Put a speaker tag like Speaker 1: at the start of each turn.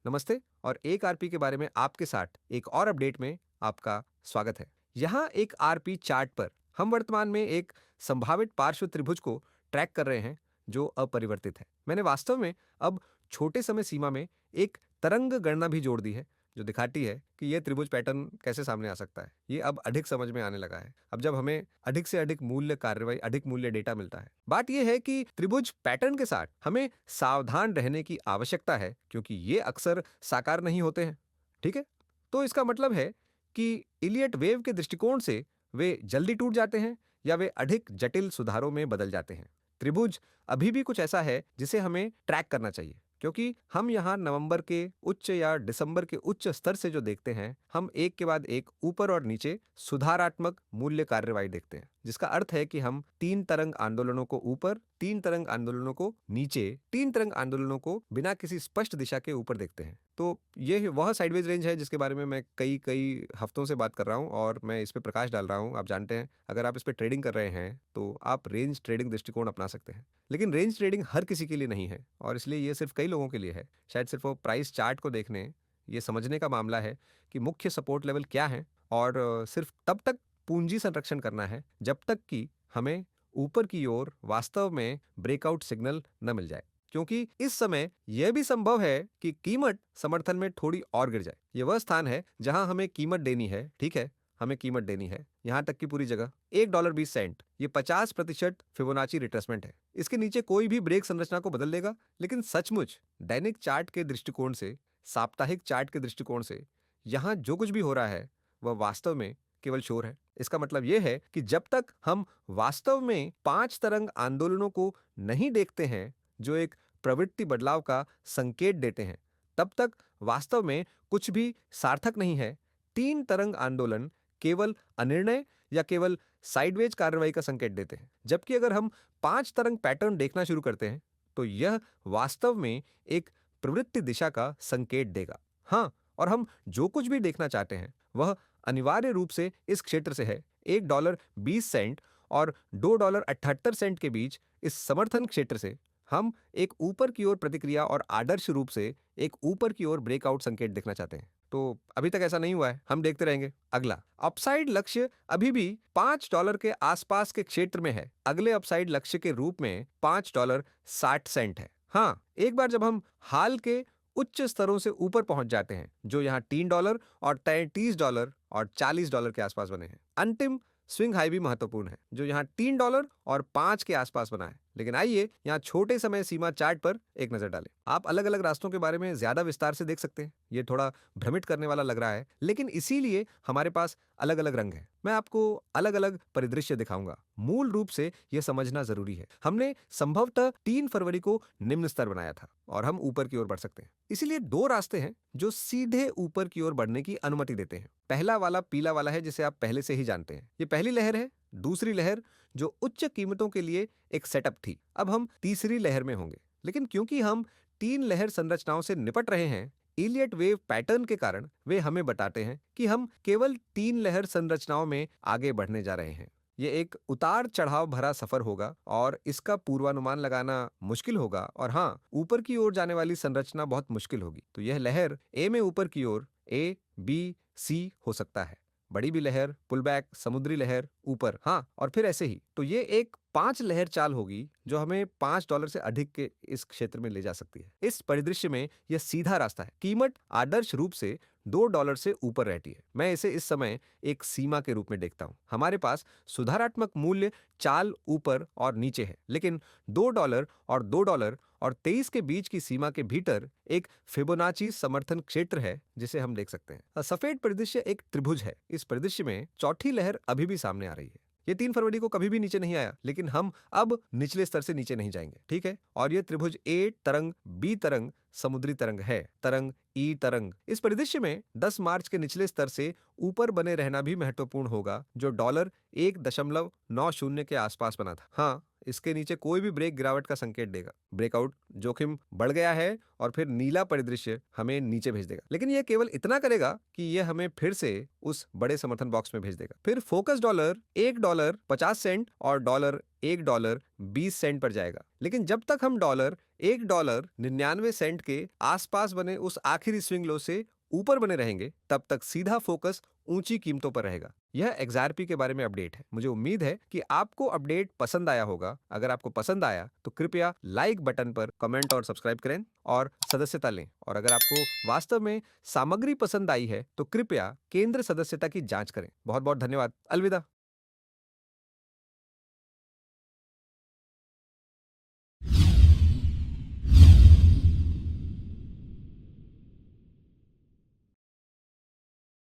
Speaker 1: नमस्ते और एक आरपी के बारे में आपके साथ एक और अपडेट में आपका स्वागत है। यहाँ एक आरपी चार्ट पर हम वर्तमान में एक संभावित पार्श्व त्रिभुज को ट्रैक कर रहे हैं जो अपरिवर्तित है। मैंने वास्तव में अब छोटे समय सीमा में एक तरंग गणना भी जोड़ दी है जो दिखाती है कि यह त्रिभुज पैटर्न कैसे सामने आ सकता है। ये अब अधिक समझ में आने लगा है अब जब हमें अधिक से अधिक मूल्य कार्रवाई, अधिक मूल्य डेटा मिलता है। बात यह है कि त्रिभुज पैटर्न के साथ हमें सावधान रहने की आवश्यकता है क्योंकि ये अक्सर साकार नहीं होते हैं। ठीक है, तो इसका मतलब है कि इलियट वेव के दृष्टिकोण से वे जल्दी टूट जाते हैं या वे अधिक जटिल सुधारों में बदल जाते हैं। त्रिभुज अभी भी कुछ ऐसा है जिसे हमें ट्रैक करना चाहिए क्योंकि हम यहाँ नवंबर के उच्च या दिसंबर के उच्च स्तर से जो देखते हैं, हम एक के बाद एक ऊपर और नीचे सुधारात्मक मूल्य कार्रवाई देखते हैं, जिसका अर्थ है कि हम 3 तरंग आंदोलनों को ऊपर, 3 तरंग आंदोलनों को नीचे, 3 तरंग आंदोलनों को बिना किसी स्पष्ट दिशा के ऊपर देखते हैं। तो ये वह साइडवेज रेंज है जिसके बारे में मैं कई हफ्तों से बात कर रहा हूँ और मैं इस पे प्रकाश डाल रहा हूँ। आप जानते हैं, अगर आप इस पे ट्रेडिंग कर रहे हैं तो आप रेंज ट्रेडिंग दृष्टिकोण अपना सकते हैं, लेकिन रेंज ट्रेडिंग हर किसी के लिए नहीं है और इसलिए ये सिर्फ कई लोगों के लिए है। शायद सिर्फ वो प्राइस चार्ट को देखने, ये समझने का मामला है कि मुख्य सपोर्ट लेवल क्या है और सिर्फ तब तक पूंजी संरक्षण करना है जब तक कि हमें ऊपर की ओर वास्तव में ब्रेकआउट सिग्नल न मिल जाए, क्योंकि इस समय यह भी संभव है कि कीमत समर्थन में थोड़ी और गिर जाए। यह वह स्थान है जहां हमें कीमत देनी है। ठीक है, हमें कीमत देनी है यहां तक कि पूरी जगह $1.20। ये 50% फिबोनाची रिट्रेसमेंट है। इसके नीचे कोई भी ब्रेक संरचना को बदल देगा, लेकिन सचमुच दैनिक चार्ट के दृष्टिकोण से, साप्ताहिक चार्ट के दृष्टिकोण से यहां जो कुछ भी हो रहा है वह वास्तव में केवल शोर है। इसका मतलब यह है कि जब तक हम वास्तव में 5 तरंग आंदोलनों को नहीं देखते हैं जो एक प्रवृत्ति बदलाव का संकेत देते हैं, तब तक वास्तव में कुछ भी सार्थक नहीं है। 3 तरंग आंदोलन केवल अनिर्णय या केवल साइडवेज कार्रवाई का संकेत देते हैं, जबकि अगर हम 5 तरंग पैटर्न देखना शुरू करते हैं तो यह वास्तव में एक प्रवृत्ति दिशा का संकेत देगा। हाँ, और हम जो कुछ भी देखना चाहते हैं वह अनिवार्य रूप से इस क्षेत्र से है, $1.20 और $2.78 के बीच इस समर्थन क्षेत्र से हम एक ऊपर की ओर प्रतिक्रिया और आदर्श रूप से एक ऊपर की ओर ब्रेकआउट संकेत देखना चाहते हैं। तो अभी तक ऐसा नहीं हुआ है, हम देखते रहेंगे। अगला अपसाइड लक्ष्य अभी भी $5 के आसपास के क्षेत्र में है। अगले अपसाइड लक्ष्य के रूप में $5.60 है। हाँ, एक बार जब हम हाल के उच्च स्तरों से ऊपर पहुंच जाते हैं जो यहाँ $3 और $33 और $40 के आसपास बने हैं, अंतिम स्विंग हाई भी महत्वपूर्ण है जो यहाँ $3 और 5 के आसपास बना है। लेकिन आइए यहाँ छोटे समय सीमा चार्ट पर एक नजर डालें। आप अलग अलग रास्तों के बारे में ज्यादा विस्तार से देख सकते हैं। ये थोड़ा भ्रमित करने वाला लग रहा है, लेकिन इसीलिए हमारे पास अलग अलग रंग है। मैं आपको अलग अलग परिदृश्य दिखाऊंगा। मूल रूप से यह समझना जरूरी है, हमने संभवतः 3 फरवरी को निम्न स्तर बनाया था और हम ऊपर की ओर बढ़ सकते हैं। इसीलिए 2 रास्ते हैं जो सीधे ऊपर की ओर बढ़ने की अनुमति देते हैं। पहला वाला पीला वाला है जिसे आप पहले से ही जानते हैं। ये पहली लहर है, दूसरी लहर जो उच्च कीमतों के लिए एक सेटअप थी। अब हम तीसरी लहर में होंगे, लेकिन क्योंकि हम 3 लहर संरचनाओं से निपट रहे हैं, इलियट वेव पैटर्न के कारण वे हमें बताते हैं कि हम केवल 3 लहर संरचनाओं में आगे बढ़ने जा रहे हैं। ये एक उतार चढ़ाव भरा सफर होगा और इसका पूर्वानुमान लगाना मुश्किल होगा और हाँ, ऊपर की ओर जाने वाली संरचना बहुत मुश्किल होगी। तो यह लहर ए में ऊपर की ओर A, B, C हो सकता है। बड़ी भी लहर, पुलबैक, समुद्री लहर, ऊपर, हाँ, और फिर ऐसे ही। तो ये एक 5 लहर चाल होगी जो हमें $5 से अधिक के इस क्षेत्र में ले जा सकती है। इस परिदृश्य में यह सीधा रास्ता है। कीमत आदर्श रूप से $2 से ऊपर रहती है। मैं इसे इस समय एक सीमा के रूप में देखता हूं। हमारे पास सुधारात्मक मूल्य चाल ऊपर और नीचे है, लेकिन $2 और $2 और 23 के बीच की सीमा के भीतर एक फिबोनाची समर्थन क्षेत्र है जिसे हम देख सकते हैं। सफेद परिदृश्य एक त्रिभुज है। इस परिदृश्य में चौथी लहर अभी भी सामने आ रही है। ये 3 फरवरी को कभी भी नीचे नहीं आया, लेकिन हम अब निचले स्तर से नीचे नहीं जाएंगे। ठीक है, और ये त्रिभुज A तरंग, B तरंग, समुद्री तरंग है, तरंग E तरंग। इस परिदृश्य में 10 मार्च के निचले स्तर से ऊपर बने रहना भी महत्वपूर्ण होगा जो $1.90 के आसपास बना था। हाँ, इसके नीचे कोई भी ब्रेक गिरावट का संकेत देगा। ब्रेकआउट जोखिम बढ़ गया है और फिर नीला परिदृश्य हमें नीचे भेज देगा, लेकिन यह केवल इतना करेगा कि यह हमें फिर से उस बड़े समर्थन बॉक्स में भेज देगा। फिर फोकस डॉलर $1.50 और $1.20 पर जाएगा, लेकिन जब तक हम $1.99 के आसपास बने उस आखिरी स्विंग लो से ऊपर बने रहेंगे, तब तक सीधा फोकस ऊंची कीमतों पर रहेगा। यह XRP के बारे में अपडेट है। मुझे उम्मीद है कि आपको अपडेट पसंद आया होगा। अगर आपको पसंद आया तो कृपया लाइक बटन पर कमेंट और सब्सक्राइब करें और सदस्यता लें। और अगर आपको वास्तव में सामग्री पसंद आई है तो कृपया केंद्र सदस्यता की जांच करें। बहुत बहुत धन्यवाद। अलविदा।